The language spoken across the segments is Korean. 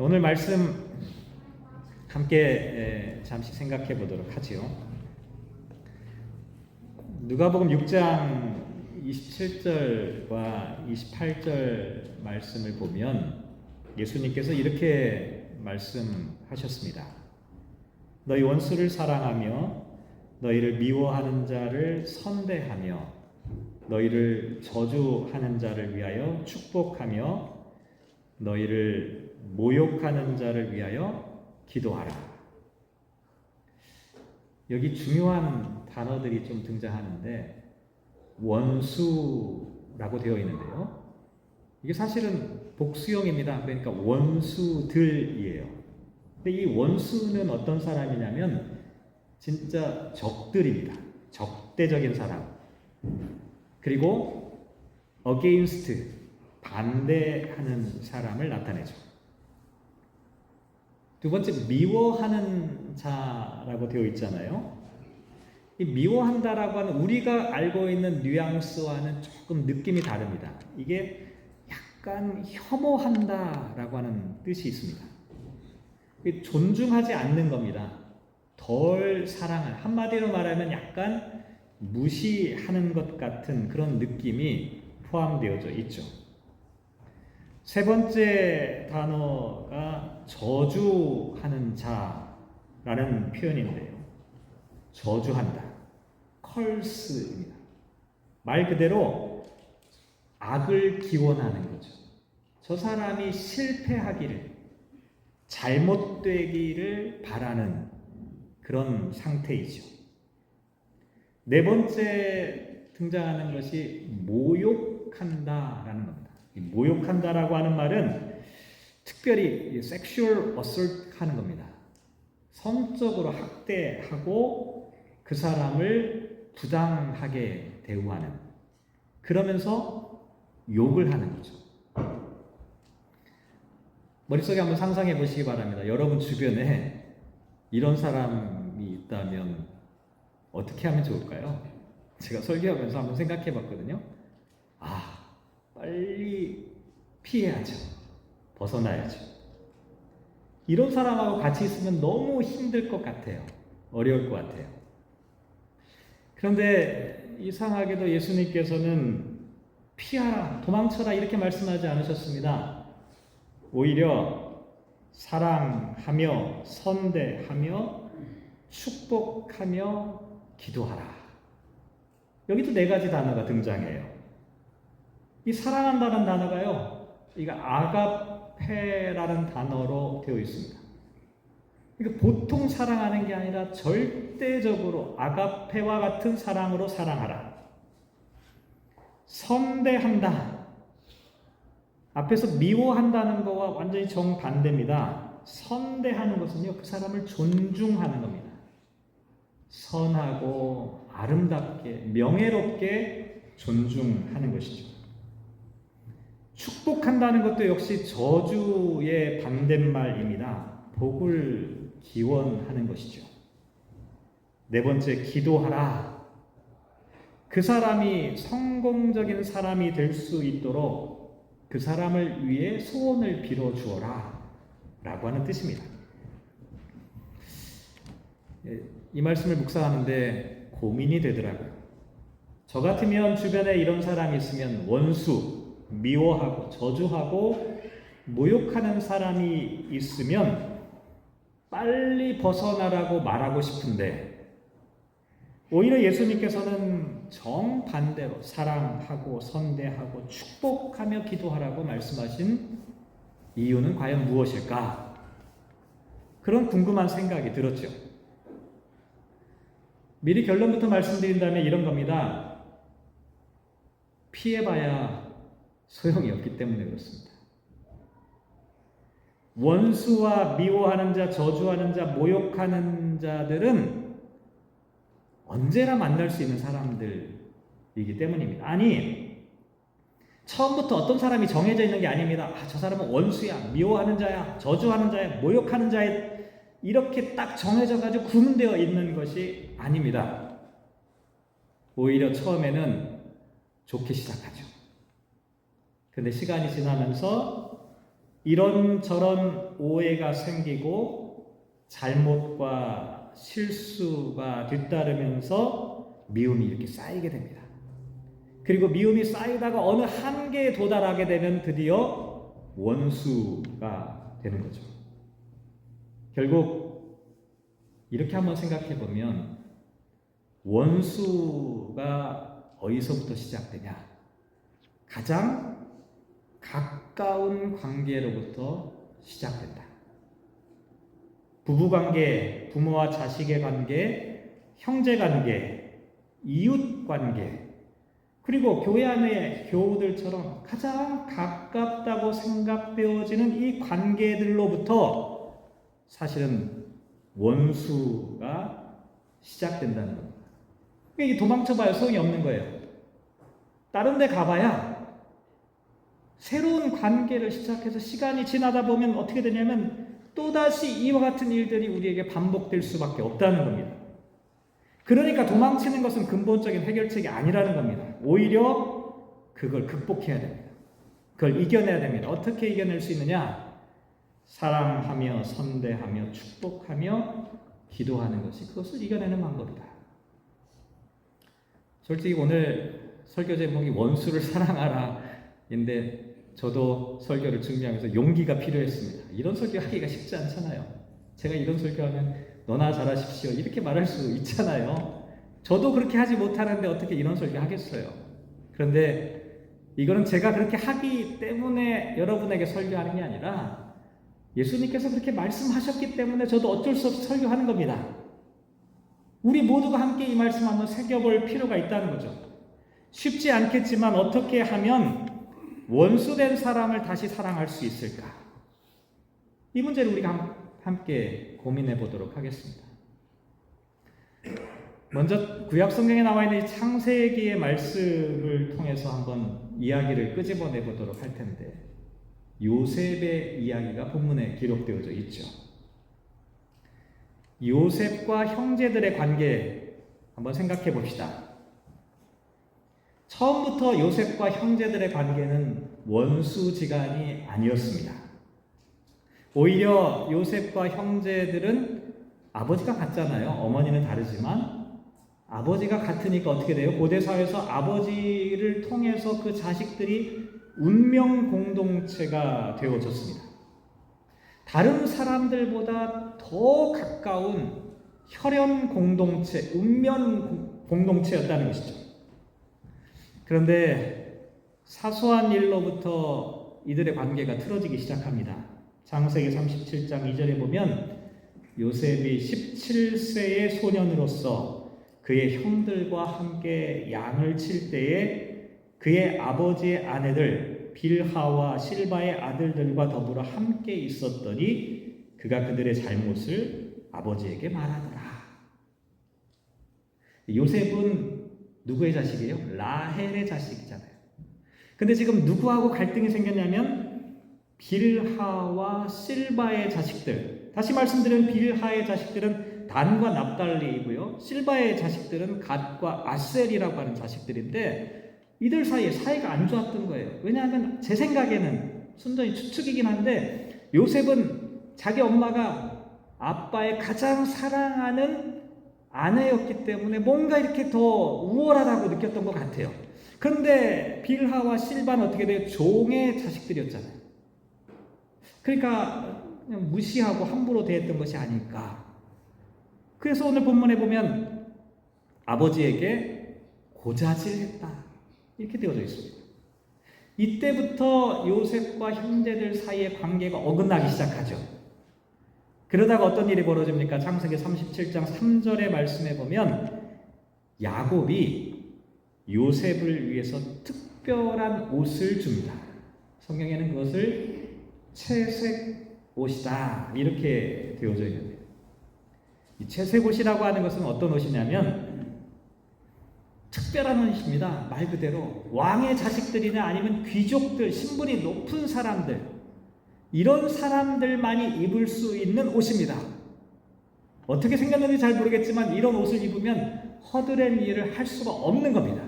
오늘 말씀 함께 잠시 생각해 보도록 하지요. 누가복음 6장 27절과 28절 말씀을 보면 예수님께서 이렇게 말씀하셨습니다. 너희 원수를 사랑하며 너희를 미워하는 자를 선대하며 너희를 저주하는 자를 위하여 축복하며 너희를 모욕하는 자를 위하여 기도하라. 여기 중요한 단어들이 좀 등장하는데 원수라고 되어 있는데요. 이게 사실은 복수형입니다. 그러니까 원수들이에요. 근데 이 원수는 어떤 사람이냐면 진짜 적들입니다. 적대적인 사람. 그리고 against, 반대하는 사람을 나타내죠. 두 번째, 미워하는 자라고 되어 있잖아요. 이 미워한다라고 하는 우리가 알고 있는 뉘앙스와는 조금 느낌이 다릅니다. 이게 약간 혐오한다라고 하는 뜻이 있습니다. 존중하지 않는 겁니다. 덜 사랑하는, 한마디로 말하면 약간 무시하는 것 같은 그런 느낌이 포함되어져 있죠. 세 번째 단어가 저주하는 자라는 표현인데요. 저주한다. curse입니다. 말 그대로 악을 기원하는 거죠. 저 사람이 실패하기를, 잘못되기를 바라는 그런 상태이죠. 네 번째 등장하는 것이 모욕한다라는 겁니다. 모욕한다라고 하는 말은 특별히 섹슈얼 어설트 하는 겁니다. 성적으로 학대하고 그 사람을 부당하게 대우하는, 그러면서 욕을 하는 거죠. 머릿속에 한번 상상해 보시기 바랍니다. 여러분 주변에 이런 사람이 있다면 어떻게 하면 좋을까요? 제가 설교하면서 한번 생각해 봤거든요. 빨리 피해야죠. 벗어나야죠. 이런 사람하고 같이 있으면 너무 힘들 것 같아요. 어려울 것 같아요. 그런데 이상하게도 예수님께서는 피하라, 도망쳐라 이렇게 말씀하지 않으셨습니다. 오히려 사랑하며 선대하며 축복하며 기도하라. 여기도 네 가지 단어가 등장해요. 이 사랑한다는 단어가요, 이거 아가페라는 단어로 되어 있습니다. 그러니까 보통 사랑하는 게 아니라 절대적으로 아가페와 같은 사랑으로 사랑하라. 선대한다. 앞에서 미워한다는 거와 완전히 정반대입니다. 선대하는 것은요, 그 사람을 존중하는 겁니다. 선하고 아름답게 명예롭게 존중하는 것이죠. 축복한다는 것도 역시 저주의 반대말입니다. 복을 기원하는 것이죠. 네 번째, 기도하라. 그 사람이 성공적인 사람이 될 수 있도록 그 사람을 위해 소원을 빌어 주어라 라고 하는 뜻입니다. 이 말씀을 묵상하는데 고민이 되더라고요. 저 같으면 주변에 이런 사람이 있으면 원수, 미워하고 저주하고 모욕하는 사람이 있으면 빨리 벗어나라고 말하고 싶은데 오히려 예수님께서는 정반대로 사랑하고 선대하고 축복하며 기도하라고 말씀하신 이유는 과연 무엇일까? 그런 궁금한 생각이 들었죠. 미리 결론부터 말씀드린다면 이런 겁니다. 피해봐야 소용이 없기 때문에 그렇습니다. 원수와 미워하는 자, 저주하는 자, 모욕하는 자들은 언제나 만날 수 있는 사람들이기 때문입니다. 아니, 처음부터 어떤 사람이 정해져 있는 게 아닙니다. 저 사람은 원수야, 미워하는 자야, 저주하는 자야, 모욕하는 자야, 이렇게 딱 정해져 가지고 구분되어 있는 것이 아닙니다. 오히려 처음에는 좋게 시작하죠. 근데 시간이 지나면서 이런저런 오해가 생기고 잘못과 실수가 뒤따르면서 미움이 이렇게 쌓이게 됩니다. 그리고 미움이 쌓이다가 어느 한계에 도달하게 되면 드디어 원수가 되는 거죠. 결국 이렇게 한번 생각해 보면 원수가 어디서부터 시작되냐? 가장 가까운 관계로부터 시작된다. 부부관계, 부모와 자식의 관계, 형제관계, 이웃관계, 그리고 교회 안의 교우들처럼 가장 가깝다고 생각되어지는 이 관계들로부터 사실은 원수가 시작된다는 겁니다. 이게 도망쳐봐야 소용이 없는 거예요. 다른 데 가봐야 새로운 관계를 시작해서 시간이 지나다 보면 어떻게 되냐면 또다시 이와 같은 일들이 우리에게 반복될 수밖에 없다는 겁니다. 그러니까 도망치는 것은 근본적인 해결책이 아니라는 겁니다. 오히려 그걸 극복해야 됩니다. 그걸 이겨내야 됩니다. 어떻게 이겨낼 수 있느냐? 사랑하며 선대하며 축복하며 기도하는 것이 그것을 이겨내는 방법이다. 솔직히 오늘 설교 제목이 원수를 사랑하라 인데 저도 설교를 준비하면서 용기가 필요했습니다. 이런 설교 하기가 쉽지 않잖아요. 제가 이런 설교하면 너나 잘하십시오 이렇게 말할 수 있잖아요. 저도 그렇게 하지 못하는데 어떻게 이런 설교 하겠어요. 그런데 이거는 제가 그렇게 하기 때문에 여러분에게 설교하는 게 아니라 예수님께서 그렇게 말씀하셨기 때문에 저도 어쩔 수 없이 설교하는 겁니다. 우리 모두가 함께 이 말씀 한번 새겨볼 필요가 있다는 거죠. 쉽지 않겠지만 어떻게 하면 원수된 사람을 다시 사랑할 수 있을까? 이 문제를 우리가 함께 고민해 보도록 하겠습니다. 먼저 구약 성경에 나와 있는 이 창세기의 말씀을 통해서 한번 이야기를 끄집어내 보도록 할 텐데 요셉의 이야기가 본문에 기록되어져 있죠. 요셉과 형제들의 관계 한번 생각해 봅시다. 처음부터 요셉과 형제들의 관계는 원수지간이 아니었습니다. 오히려 요셉과 형제들은 아버지가 같잖아요. 어머니는 다르지만 아버지가 같으니까 어떻게 돼요? 고대 사회에서 아버지를 통해서 그 자식들이 운명 공동체가 되어졌습니다. 다른 사람들보다 더 가까운 혈연 공동체, 운명 공동체였다는 것이죠. 그런데 사소한 일로부터 이들의 관계가 틀어지기 시작합니다. 창세기 37장 2절에 보면 요셉이 17세의 소년으로서 그의 형들과 함께 양을 칠 때에 그의 아버지의 아내들 빌하와 실바의 아들들과 더불어 함께 있었더니 그가 그들의 잘못을 아버지에게 말하더라. 요셉은 누구의 자식이에요? 라헬의 자식이잖아요. 근데 지금 누구하고 갈등이 생겼냐면 빌하와 실바의 자식들. 다시 말씀드리면 빌하의 자식들은 단과 납달리이고요. 실바의 자식들은 갓과 아셀이라고 하는 자식들인데 이들 사이에 사이가 안 좋았던 거예요. 왜냐하면 제 생각에는 순전히 추측이긴 한데 요셉은 자기 엄마가 아빠의 가장 사랑하는 아내였기 때문에 뭔가 이렇게 더 우월하다고 느꼈던 것 같아요. 그런데 빌하와 실바는 어떻게 돼요? 종의 자식들이었잖아요. 그러니까 그냥 무시하고 함부로 대했던 것이 아닐까. 그래서 오늘 본문에 보면 아버지에게 고자질했다 이렇게 되어져 있습니다. 이때부터 요셉과 형제들 사이의 관계가 어긋나기 시작하죠. 그러다가 어떤 일이 벌어집니까? 창세기 37장 3절의 말씀에 보면 야곱이 요셉을 위해서 특별한 옷을 줍니다. 성경에는 그것을 채색 옷이다 이렇게 되어져 있는데 이 채색 옷이라고 하는 것은 어떤 옷이냐면 특별한 옷입니다. 말 그대로 왕의 자식들이나 아니면 귀족들, 신분이 높은 사람들 이런 사람들만이 입을 수 있는 옷입니다. 어떻게 생겼는지 잘 모르겠지만 이런 옷을 입으면 허드렛 일을 할 수가 없는 겁니다.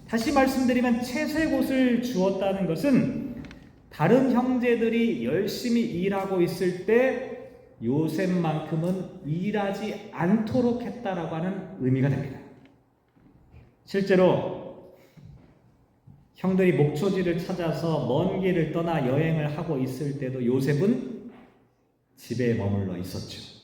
다시 말씀드리면 채색 옷을 주었다는 것은 다른 형제들이 열심히 일하고 있을 때 요셉만큼은 일하지 않도록 했다라고 하는 의미가 됩니다. 실제로 형들이 목초지를 찾아서 먼 길을 떠나 여행을 하고 있을 때도 요셉은 집에 머물러 있었죠.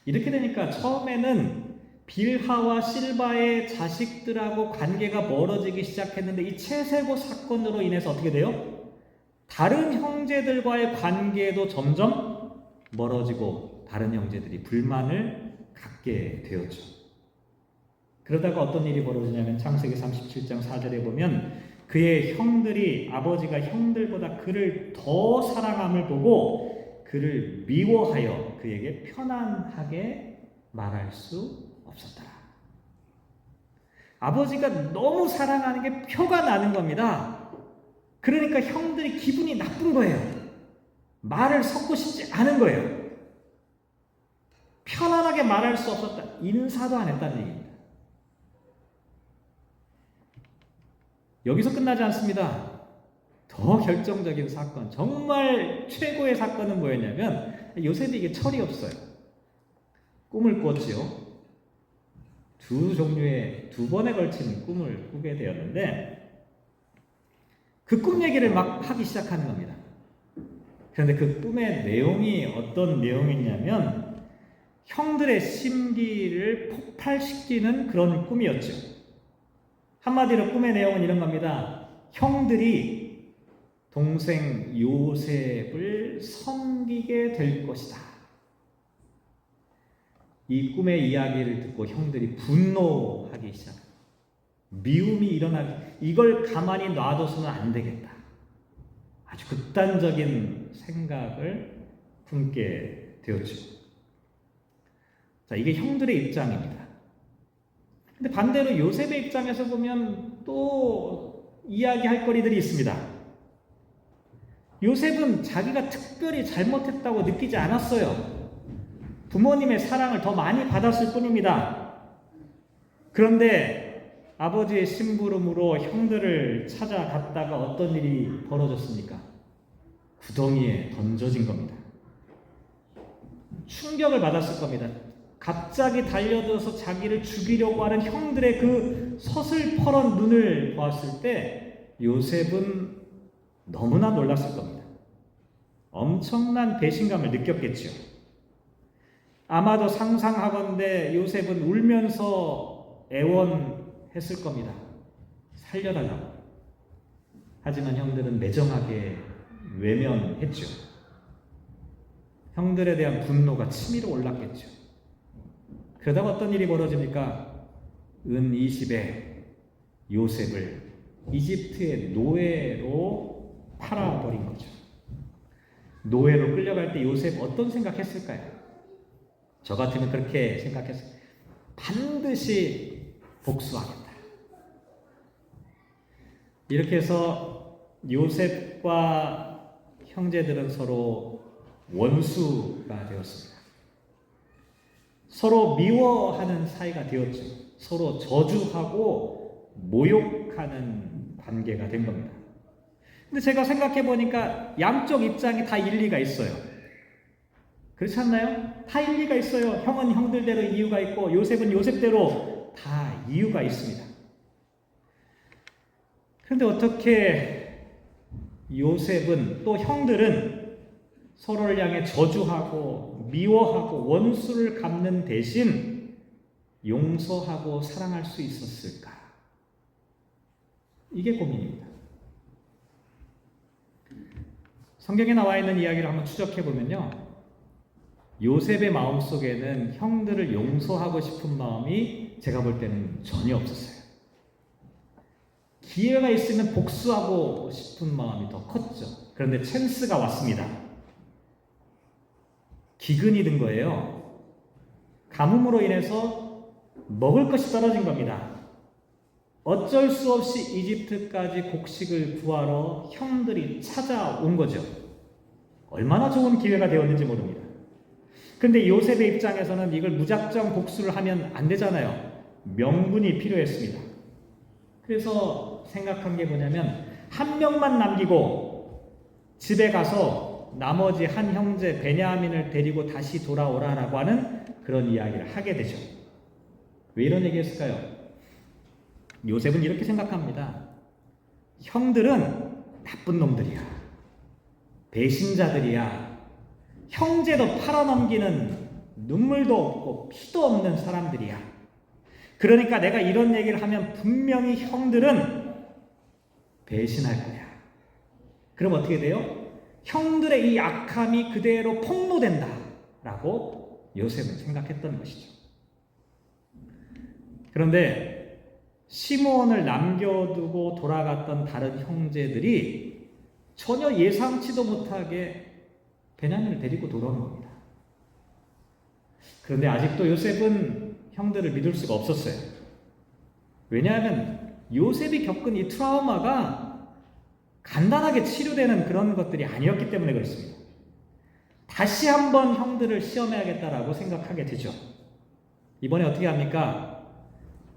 이렇게 되니까 처음에는 빌하와 실바의 자식들하고 관계가 멀어지기 시작했는데 이 채세고 사건으로 인해서 어떻게 돼요? 다른 형제들과의 관계도 점점 멀어지고 다른 형제들이 불만을 갖게 되었죠. 그러다가 어떤 일이 벌어지냐면 창세기 37장 4절에 보면 그의 형들이 아버지가 형들보다 그를 더 사랑함을 보고 그를 미워하여 그에게 편안하게 말할 수 없었더라. 아버지가 너무 사랑하는 게 표가 나는 겁니다. 그러니까 형들이 기분이 나쁜 거예요. 말을 섞고 싶지 않은 거예요. 편안하게 말할 수 없었다. 인사도 안 했다는 얘기입니다. 여기서 끝나지 않습니다. 더 결정적인 사건, 정말 최고의 사건은 뭐였냐면 요셉이 이게 철이 없어요. 꿈을 꿨지요. 두 번에 걸친 꿈을 꾸게 되었는데 그 꿈 얘기를 막 하기 시작하는 겁니다. 그런데 그 꿈의 내용이 어떤 내용이냐면 형들의 심기를 폭발시키는 그런 꿈이었죠. 한마디로 꿈의 내용은 이런 겁니다. 형들이 동생 요셉을 섬기게 될 것이다. 이 꿈의 이야기를 듣고 형들이 분노하기 시작합니다. 미움이 일어나기, 이걸 가만히 놔둬서는 안 되겠다. 아주 극단적인 생각을 품게 되었죠. 자, 이게 형들의 입장입니다. 근데 반대로 요셉의 입장에서 보면 또 이야기할 거리들이 있습니다. 요셉은 자기가 특별히 잘못했다고 느끼지 않았어요. 부모님의 사랑을 더 많이 받았을 뿐입니다. 그런데 아버지의 심부름으로 형들을 찾아갔다가 어떤 일이 벌어졌습니까? 구덩이에 던져진 겁니다. 충격을 받았을 겁니다. 갑자기 달려들어서 자기를 죽이려고 하는 형들의 그 서슬퍼런 눈을 보았을 때 요셉은 너무나 놀랐을 겁니다. 엄청난 배신감을 느꼈겠죠. 아마도 상상하건대 요셉은 울면서 애원했을 겁니다. 살려달라고. 하지만 형들은 매정하게 외면했죠. 형들에 대한 분노가 치밀어 올랐겠죠. 그러다가 어떤 일이 벌어집니까? 은 20에 요셉을 이집트의 노예로 팔아버린 거죠. 노예로 끌려갈 때 요셉 어떤 생각했을까요? 저 같으면 그렇게 생각했어요. 반드시 복수하겠다. 이렇게 해서 요셉과 형제들은 서로 원수가 되었습니다. 서로 미워하는 사이가 되었죠. 서로 저주하고 모욕하는 관계가 된 겁니다. 근데 제가 생각해 보니까 양쪽 입장이 다 일리가 있어요. 그렇지 않나요? 다 일리가 있어요. 형은 형들대로 이유가 있고 요셉은 요셉대로 다 이유가 있습니다. 그런데 어떻게 요셉은 또 형들은 서로를 향해 저주하고 미워하고 원수를 갚는 대신 용서하고 사랑할 수 있었을까? 이게 고민입니다. 성경에 나와 있는 이야기를 한번 추적해 보면요. 요셉의 마음속에는 형들을 용서하고 싶은 마음이 제가 볼 때는 전혀 없었어요. 기회가 있으면 복수하고 싶은 마음이 더 컸죠. 그런데 찬스가 왔습니다. 기근이 든 거예요. 가뭄으로 인해서 먹을 것이 떨어진 겁니다. 어쩔 수 없이 이집트까지 곡식을 구하러 형들이 찾아온 거죠. 얼마나 좋은 기회가 되었는지 모릅니다. 근데 요셉의 입장에서는 이걸 무작정 복수를 하면 안 되잖아요. 명분이 필요했습니다. 그래서 생각한 게 뭐냐면 한 명만 남기고 집에 가서 나머지 한 형제 베냐민을 데리고 다시 돌아오라라고 하는 그런 이야기를 하게 되죠. 왜 이런 얘기 했을까요? 요셉은 이렇게 생각합니다. 형들은 나쁜 놈들이야. 배신자들이야. 형제도 팔아넘기는 눈물도 없고 피도 없는 사람들이야. 그러니까 내가 이런 얘기를 하면 분명히 형들은 배신할 거야. 그럼 어떻게 돼요? 형들의 이 악함이 그대로 폭로된다 라고 요셉은 생각했던 것이죠. 그런데 시므온을 남겨두고 돌아갔던 다른 형제들이 전혀 예상치도 못하게 베냐민을 데리고 돌아오는 겁니다. 그런데 아직도 요셉은 형들을 믿을 수가 없었어요. 왜냐하면 요셉이 겪은 이 트라우마가 간단하게 치료되는 그런 것들이 아니었기 때문에 그렇습니다. 다시 한번 형들을 시험해야겠다라고 생각하게 되죠. 이번에 어떻게 합니까?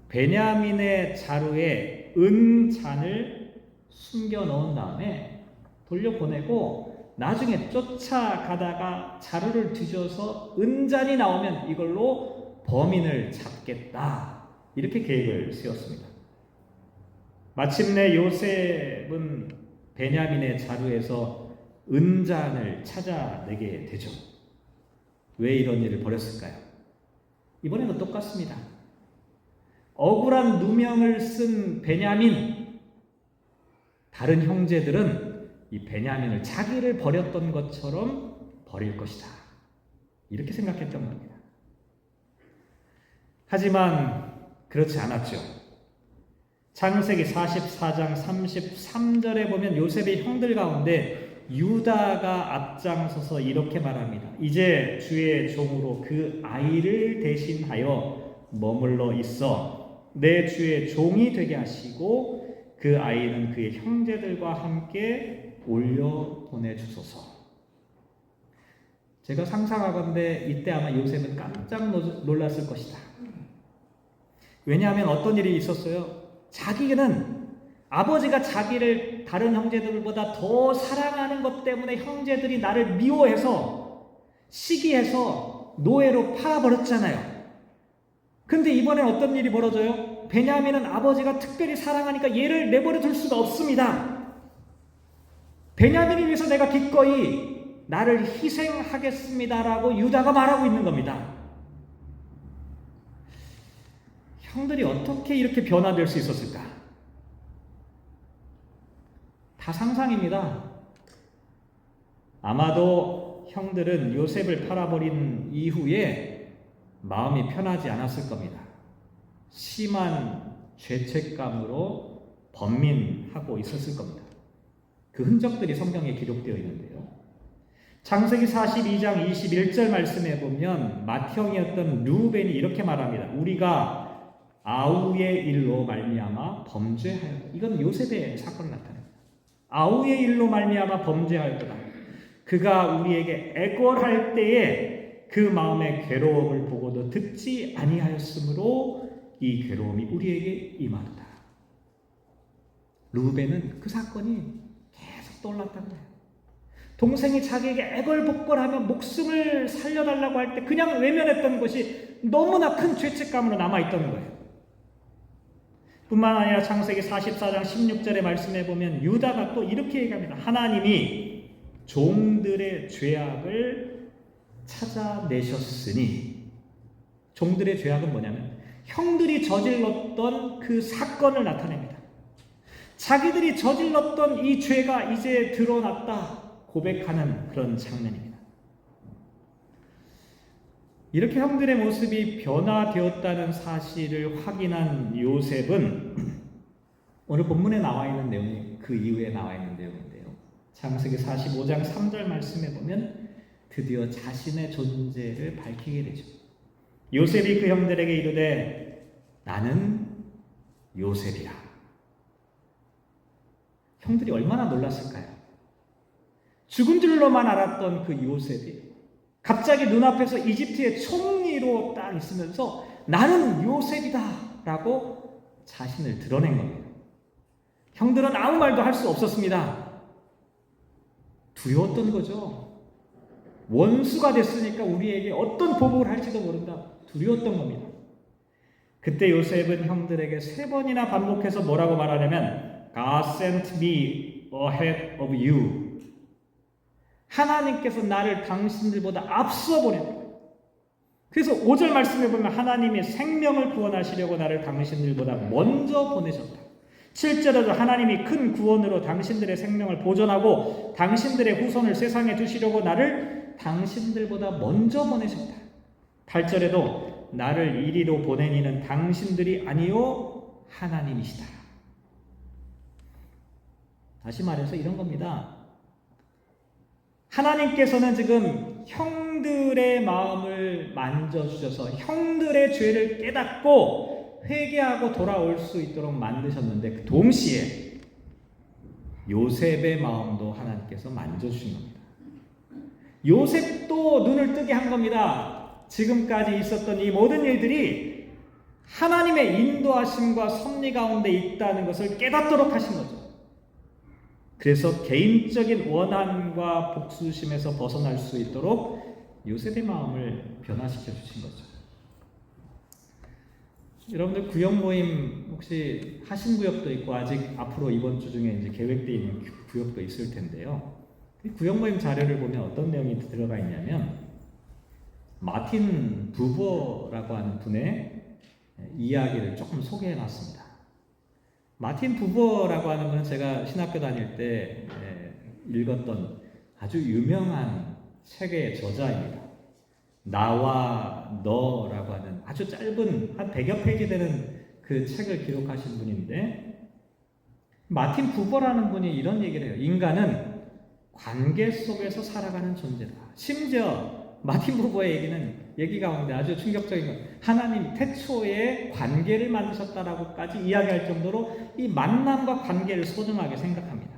베냐민의 자루에 은잔을 숨겨 넣은 다음에 돌려보내고 나중에 쫓아가다가 자루를 뒤져서 은잔이 나오면 이걸로 범인을 잡겠다. 이렇게 계획을 세웠습니다. 마침내 요셉은 베냐민의 자루에서 은잔을 찾아내게 되죠. 왜 이런 일을 벌였을까요? 이번에도 똑같습니다. 억울한 누명을 쓴 베냐민, 다른 형제들은 이 베냐민을 자기를 버렸던 것처럼 버릴 것이다. 이렇게 생각했던 겁니다. 하지만 그렇지 않았죠. 창세기 44장 33절에 보면 요셉의 형들 가운데 유다가 앞장서서 이렇게 말합니다. 이제 주의 종으로 그 아이를 대신하여 머물러 있어 내 주의 종이 되게 하시고 그 아이는 그의 형제들과 함께 올려 보내주소서. 제가 상상하건대 이때 아마 요셉은 깜짝 놀랐을 것이다. 왜냐하면 어떤 일이 있었어요? 자기는 아버지가 자기를 다른 형제들보다 더 사랑하는 것 때문에 형제들이 나를 미워해서 시기해서 노예로 팔아버렸잖아요. 근데 이번엔 어떤 일이 벌어져요? 베냐민은 아버지가 특별히 사랑하니까 얘를 내버려 둘 수가 없습니다. 베냐민을 위해서 내가 기꺼이 나를 희생하겠습니다라고 유다가 말하고 있는 겁니다. 형들이 어떻게 이렇게 변화될 수 있었을까? 다 상상입니다. 아마도 형들은 요셉을 팔아버린 이후에 마음이 편하지 않았을 겁니다. 심한 죄책감으로 번민하고 있었을 겁니다. 그 흔적들이 성경에 기록되어 있는데요. 창세기 42장 21절 말씀에 보면 맏형이었던 르우벤이 이렇게 말합니다. 우리가 아우의 일로 말미암아 범죄하였다. 이건 요셉의 사건을 나타냅니다. 아우의 일로 말미암아 범죄하였다. 그가 우리에게 애걸할 때에 그 마음의 괴로움을 보고도 듣지 아니하였으므로 이 괴로움이 우리에게 임하였다. 르우벤은 그 사건이 계속 떠올랐다는 거예요. 동생이 자기에게 애걸복걸하며 목숨을 살려달라고 할 때 그냥 외면했던 것이 너무나 큰 죄책감으로 남아있던 거예요. 뿐만 아니라 창세기 44장 16절의 말씀에 보면 유다가 또 이렇게 얘기합니다. 하나님이 종들의 죄악을 찾아내셨으니, 종들의 죄악은 뭐냐면 형들이 저질렀던 그 사건을 나타냅니다. 자기들이 저질렀던 이 죄가 이제 드러났다 고백하는 그런 장면입니다. 이렇게 형들의 모습이 변화되었다는 사실을 확인한 요셉은 오늘 본문에 나와 있는 내용이 그 이후에 나와 있는 내용인데요. 창세기 45장 3절 말씀에 보면 드디어 자신의 존재를 밝히게 되죠. 요셉이 그 형들에게 이르되 나는 요셉이라. 형들이 얼마나 놀랐을까요? 죽은 줄로만 알았던 그 요셉이 갑자기 눈앞에서 이집트의 총리로 딱 있으면서 나는 요셉이다 라고 자신을 드러낸 겁니다. 형들은 아무 말도 할 수 없었습니다. 두려웠던 거죠. 원수가 됐으니까 우리에게 어떤 보복을 할지도 모른다. 두려웠던 겁니다. 그때 요셉은 형들에게 3번이나 반복해서 뭐라고 말하냐면 God sent me ahead of you. 하나님께서 나를 당신들보다 앞서 보냈다. 그래서 5절 말씀에 보면 하나님이 생명을 구원하시려고 나를 당신들보다 먼저 보내셨다. 7절에도 하나님이 큰 구원으로 당신들의 생명을 보존하고 당신들의 후손을 세상에 두시려고 나를 당신들보다 먼저 보내셨다. 8절에도 나를 이리로 보낸 이는 당신들이 아니요 하나님이시다. 다시 말해서 이런 겁니다. 하나님께서는 지금 형들의 마음을 만져주셔서 형들의 죄를 깨닫고 회개하고 돌아올 수 있도록 만드셨는데 그 동시에 요셉의 마음도 하나님께서 만져주신 겁니다. 요셉도 눈을 뜨게 한 겁니다. 지금까지 있었던 이 모든 일들이 하나님의 인도하심과 섭리 가운데 있다는 것을 깨닫도록 하신 거죠. 그래서 개인적인 원한과 복수심에서 벗어날 수 있도록 요셉의 마음을 변화시켜 주신 거죠. 여러분들 구역 모임 혹시 하신 구역도 있고 아직 앞으로 이번 주 중에 이제 계획되어 있는 구역도 있을 텐데요. 이 구역 모임 자료를 보면 어떤 내용이 들어가 있냐면 마틴 부버라고 하는 분의 이야기를 조금 소개해 놨습니다. 마틴 부버라고 하는 분은 제가 신학교 다닐 때 읽었던 아주 유명한 책의 저자입니다. 나와 너라고 하는 아주 짧은 한 100여 페이지 되는 그 책을 기록하신 분인데 마틴 부버라는 분이 이런 얘기를 해요. 인간은 관계 속에서 살아가는 존재다. 심지어 마틴 부버의 얘기 가운데 아주 충격적인 것, 하나님 태초에 관계를 만드셨다라고까지 이야기할 정도로 이 만남과 관계를 소중하게 생각합니다.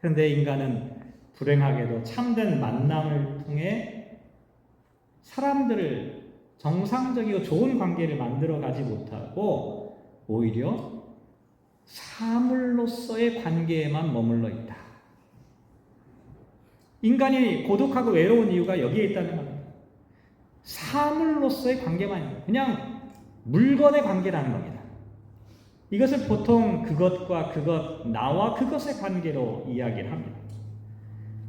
그런데 인간은 불행하게도 참된 만남을 통해 사람들을 정상적이고 좋은 관계를 만들어가지 못하고 오히려 사물로서의 관계에만 머물러 있다. 인간이 고독하고 외로운 이유가 여기에 있다는 겁니다. 사물로서의 관계만 있는, 그냥 물건의 관계라는 겁니다. 이것을 보통 그것과 그것, 나와 그것의 관계로 이야기를 합니다.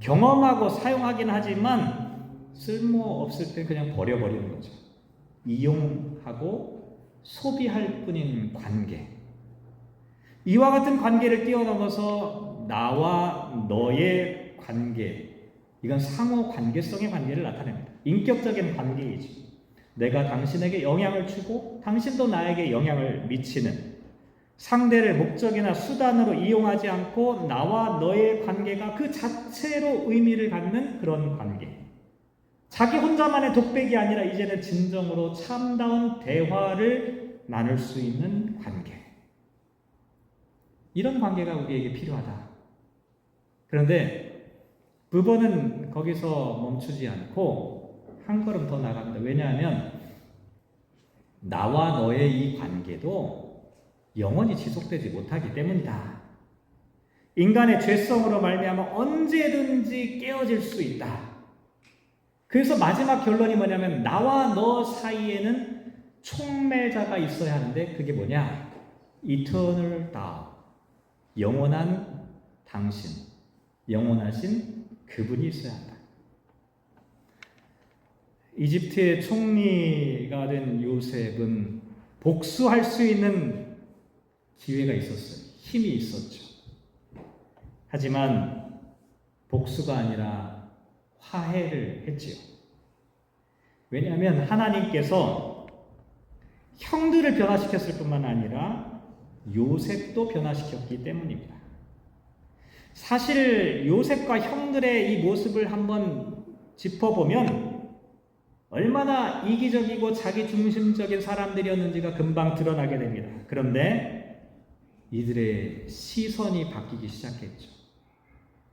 경험하고 사용하긴 하지만 쓸모없을 때 그냥 버려버리는 거죠. 이용하고 소비할 뿐인 관계. 이와 같은 관계를 뛰어넘어서 나와 너의 관계, 이건 상호 관계성의 관계를 나타냅니다. 인격적인 관계이죠. 내가 당신에게 영향을 주고 당신도 나에게 영향을 미치는, 상대를 목적이나 수단으로 이용하지 않고 나와 너의 관계가 그 자체로 의미를 갖는 그런 관계. 자기 혼자만의 독백이 아니라 이제는 진정으로 참다운 대화를 나눌 수 있는 관계. 이런 관계가 우리에게 필요하다. 그런데 부버는 거기서 멈추지 않고 한 걸음 더 나갑니다. 왜냐하면 나와 너의 이 관계도 영원히 지속되지 못하기 때문이다. 인간의 죄성으로 말미암아 언제든지 깨어질 수 있다. 그래서 마지막 결론이 뭐냐면 나와 너 사이에는 촉매자가 있어야 하는데 그게 뭐냐? Eternal Thou, 영원한 당신, 영원하신 그분이 있어야 한다. 이집트의 총리가 된 요셉은 복수할 수 있는 기회가 있었어요. 힘이 있었죠. 하지만 복수가 아니라 화해를 했지요. 왜냐하면 하나님께서 형들을 변화시켰을 뿐만 아니라 요셉도 변화시켰기 때문입니다. 사실 요셉과 형들의 이 모습을 한번 짚어보면 얼마나 이기적이고 자기중심적인 사람들이었는지가 금방 드러나게 됩니다. 그런데 이들의 시선이 바뀌기 시작했죠.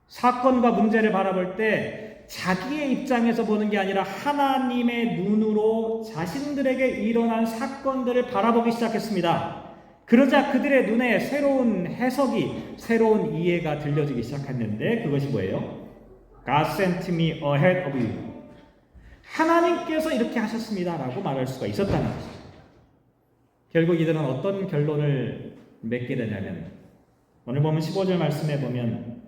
사건과 문제를 바라볼 때 자기의 입장에서 보는 게 아니라 하나님의 눈으로 자신들에게 일어난 사건들을 바라보기 시작했습니다. 그러자 그들의 눈에 새로운 해석이, 새로운 이해가 들려지기 시작했는데 그것이 뭐예요? God sent me ahead of you. 하나님께서 이렇게 하셨습니다라고 말할 수가 있었다는 것이죠. 결국 이들은 어떤 결론을 맺게 되냐면 오늘 보면 15절 말씀에 보면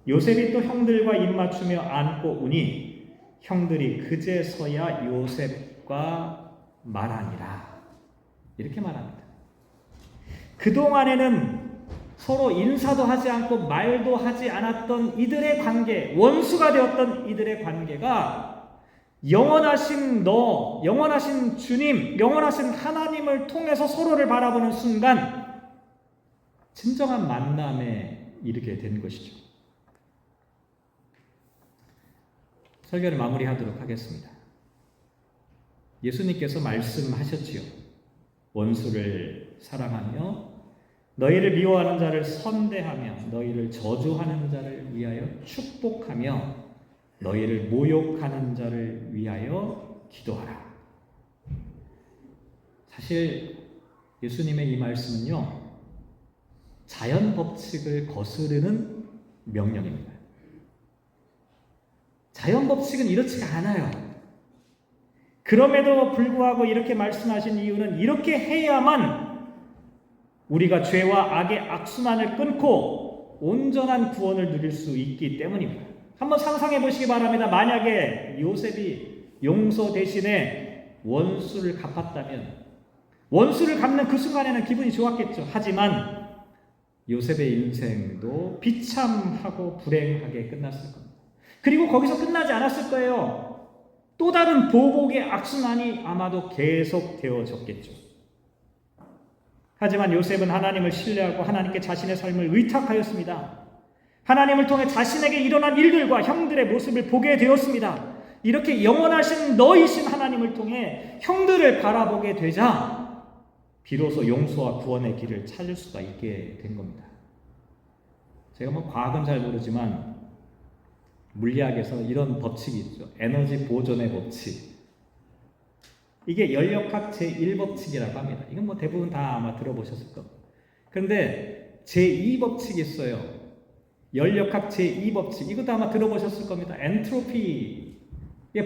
요셉이 또 형들과 입맞추며 안고 우니 형들이 그제서야 요셉과 말하니라. 이렇게 말합니다. 그동안에는 서로 인사도 하지 않고 말도 하지 않았던 이들의 관계, 원수가 되었던 이들의 관계가 영원하신 너, 영원하신 주님, 영원하신 하나님을 통해서 서로를 바라보는 순간 진정한 만남에 이르게 된 것이죠. 설교를 마무리하도록 하겠습니다. 예수님께서 말씀하셨지요. 원수를 사랑하며 너희를 미워하는 자를 선대하며 너희를 저주하는 자를 위하여 축복하며 너희를 모욕하는 자를 위하여 기도하라. 사실 예수님의 이 말씀은요, 자연 법칙을 거스르는 명령입니다. 자연 법칙은 이렇지가 않아요. 그럼에도 불구하고 이렇게 말씀하신 이유는 이렇게 해야만 우리가 죄와 악의 악순환을 끊고 온전한 구원을 누릴 수 있기 때문입니다. 한번 상상해 보시기 바랍니다. 만약에 요셉이 용서 대신에 원수를 갚았다면 원수를 갚는 그 순간에는 기분이 좋았겠죠. 하지만 요셉의 인생도 비참하고 불행하게 끝났을 겁니다. 그리고 거기서 끝나지 않았을 거예요. 또 다른 보복의 악순환이 아마도 계속되어졌겠죠. 하지만 요셉은 하나님을 신뢰하고 하나님께 자신의 삶을 의탁하였습니다. 하나님을 통해 자신에게 일어난 일들과 형들의 모습을 보게 되었습니다. 이렇게 영원하신 너이신 하나님을 통해 형들을 바라보게 되자 비로소 용서와 구원의 길을 찾을 수가 있게 된 겁니다. 제가 과학은 잘 모르지만 물리학에서 이런 법칙이 있죠. 에너지 보존의 법칙. 이게 연력학 제1법칙이라고 합니다. 이건 대부분 다 아마 들어보셨을 겁니다. 그런데 제2법칙이 있어요. 연력학 제2법칙. 이것도 아마 들어보셨을 겁니다. 엔트로피의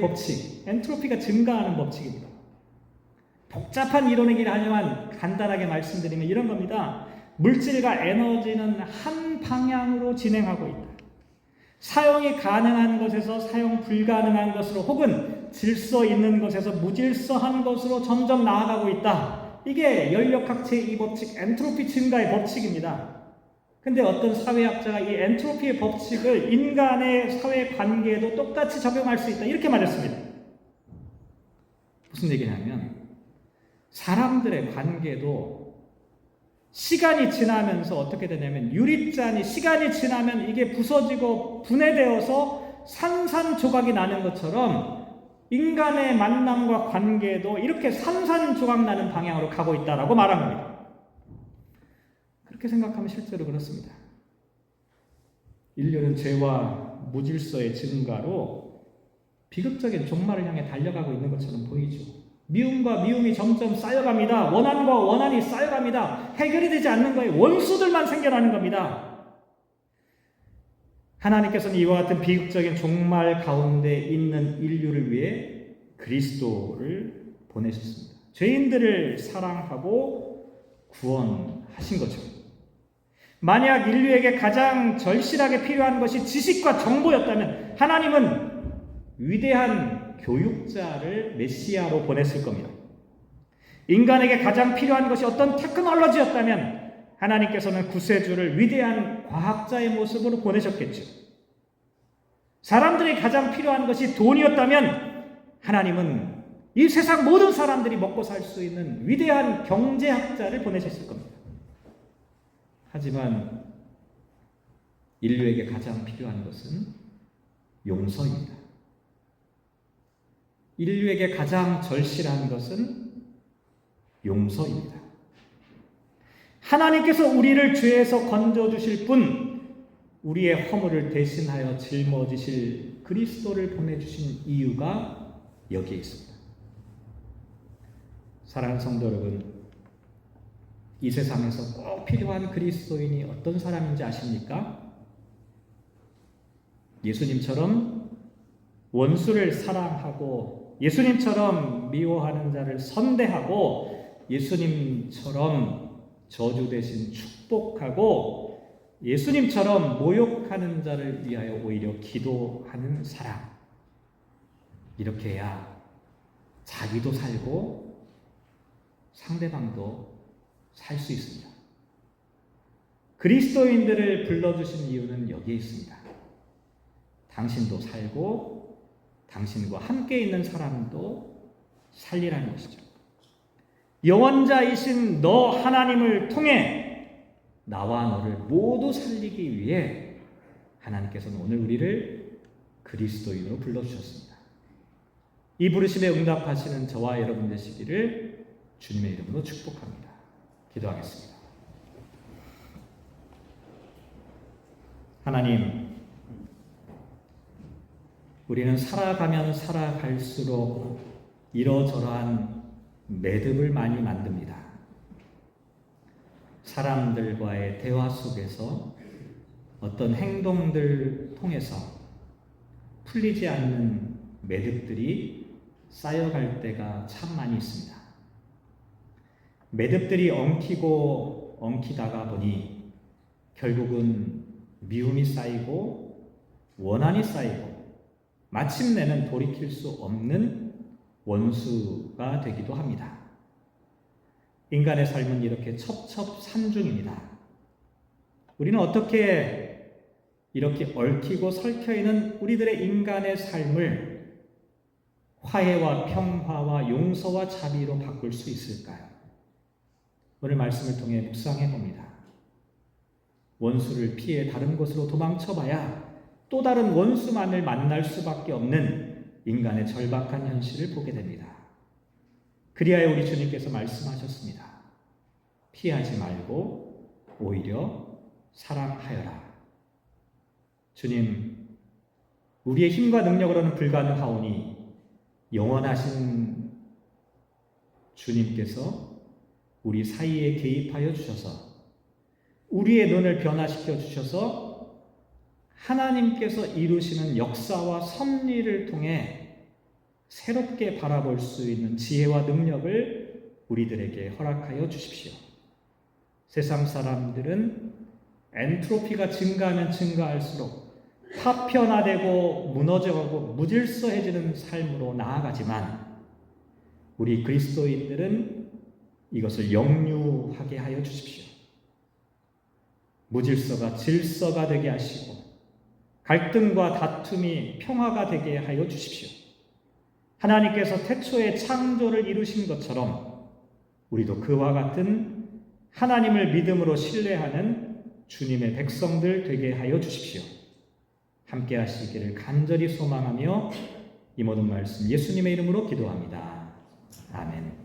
법칙. 엔트로피가 증가하는 법칙입니다. 복잡한 이론이긴 하지만 간단하게 말씀드리면 이런 겁니다. 물질과 에너지는 한 방향으로 진행하고 있다. 사용이 가능한 것에서 사용 불가능한 것으로 혹은 질서 있는 것에서 무질서한 것으로 점점 나아가고 있다. 이게 연력학 제2법칙 엔트로피 증가의 법칙입니다. 근데 어떤 사회학자가 이 엔트로피의 법칙을 인간의 사회 관계에도 똑같이 적용할 수 있다. 이렇게 말했습니다. 무슨 얘기냐면 사람들의 관계도 시간이 지나면서 어떻게 되냐면 유리잔이 시간이 지나면 이게 부서지고 분해되어서 산산조각이 나는 것처럼 인간의 만남과 관계도 이렇게 산산조각 나는 방향으로 가고 있다라고 말한 겁니다. 그렇게 생각하면 실제로 그렇습니다. 인류는 죄와 무질서의 증가로 비극적인 종말을 향해 달려가고 있는 것처럼 보이죠. 미움과 미움이 점점 쌓여갑니다. 원한과 원한이 쌓여갑니다. 해결이 되지 않는 거예요. 원수들만 생겨나는 겁니다. 하나님께서는 이와 같은 비극적인 종말 가운데 있는 인류를 위해 그리스도를 보내셨습니다. 죄인들을 사랑하고 구원하신 거죠. 만약 인류에게 가장 절실하게 필요한 것이 지식과 정보였다면 하나님은 위대한 교육자를 메시아로 보냈을 겁니다. 인간에게 가장 필요한 것이 어떤 테크놀로지였다면 하나님께서는 구세주를 위대한 과학자의 모습으로 보내셨겠죠. 사람들이 가장 필요한 것이 돈이었다면 하나님은 이 세상 모든 사람들이 먹고 살 수 있는 위대한 경제학자를 보내셨을 겁니다. 하지만 인류에게 가장 필요한 것은 용서입니다. 인류에게 가장 절실한 것은 용서입니다. 하나님께서 우리를 죄에서 건져주실 분, 우리의 허물을 대신하여 짊어지실 그리스도를 보내주신 이유가 여기에 있습니다. 사랑하는 성도 여러분, 이 세상에서 꼭 필요한 그리스도인이 어떤 사람인지 아십니까? 예수님처럼 원수를 사랑하고 예수님처럼 미워하는 자를 선대하고 예수님처럼 저주 대신 축복하고 예수님처럼 모욕하는 자를 위하여 오히려 기도하는 사람. 이렇게 해야 자기도 살고 상대방도 살 수 있습니다. 그리스도인들을 불러주신 이유는 여기에 있습니다. 당신도 살고 당신과 함께 있는 사람도 살리라는 것이죠. 영원자이신 너 하나님을 통해 나와 너를 모두 살리기 위해 하나님께서는 오늘 우리를 그리스도인으로 불러주셨습니다. 이 부르심에 응답하시는 저와 여러분 되시기를 주님의 이름으로 축복합니다. 기도하겠습니다. 하나님, 우리는 살아가면 살아갈수록 이러저러한 매듭을 많이 만듭니다. 사람들과의 대화 속에서 어떤 행동들 통해서 풀리지 않는 매듭들이 쌓여갈 때가 참 많이 있습니다. 매듭들이 엉키다가 보니 결국은 미움이 쌓이고 원한이 쌓이고 마침내는 돌이킬 수 없는 원수가 되기도 합니다. 인간의 삶은 이렇게 첩첩산중입니다. 우리는 어떻게 이렇게 얽히고 설켜있는 우리들의 인간의 삶을 화해와 평화와 용서와 자비로 바꿀 수 있을까요? 오늘 말씀을 통해 묵상해 봅니다. 원수를 피해 다른 곳으로 도망쳐봐야 또 다른 원수만을 만날 수밖에 없는 인간의 절박한 현실을 보게 됩니다. 그리하여 우리 주님께서 말씀하셨습니다. 피하지 말고 오히려 사랑하여라. 주님, 우리의 힘과 능력으로는 불가능하오니 영원하신 주님께서 우리 사이에 개입하여 주셔서 우리의 눈을 변화시켜 주셔서 하나님께서 이루시는 역사와 섭리를 통해 새롭게 바라볼 수 있는 지혜와 능력을 우리들에게 허락하여 주십시오. 세상 사람들은 엔트로피가 증가하면 증가할수록 파편화되고 무너져가고 무질서해지는 삶으로 나아가지만 우리 그리스도인들은 이것을 영유하게 하여 주십시오. 무질서가 질서가 되게 하시고 갈등과 다툼이 평화가 되게 하여 주십시오. 하나님께서 태초에 창조를 이루신 것처럼 우리도 그와 같은 하나님을 믿음으로 신뢰하는 주님의 백성들 되게 하여 주십시오. 함께 하시기를 간절히 소망하며 이 모든 말씀 예수님의 이름으로 기도합니다. 아멘.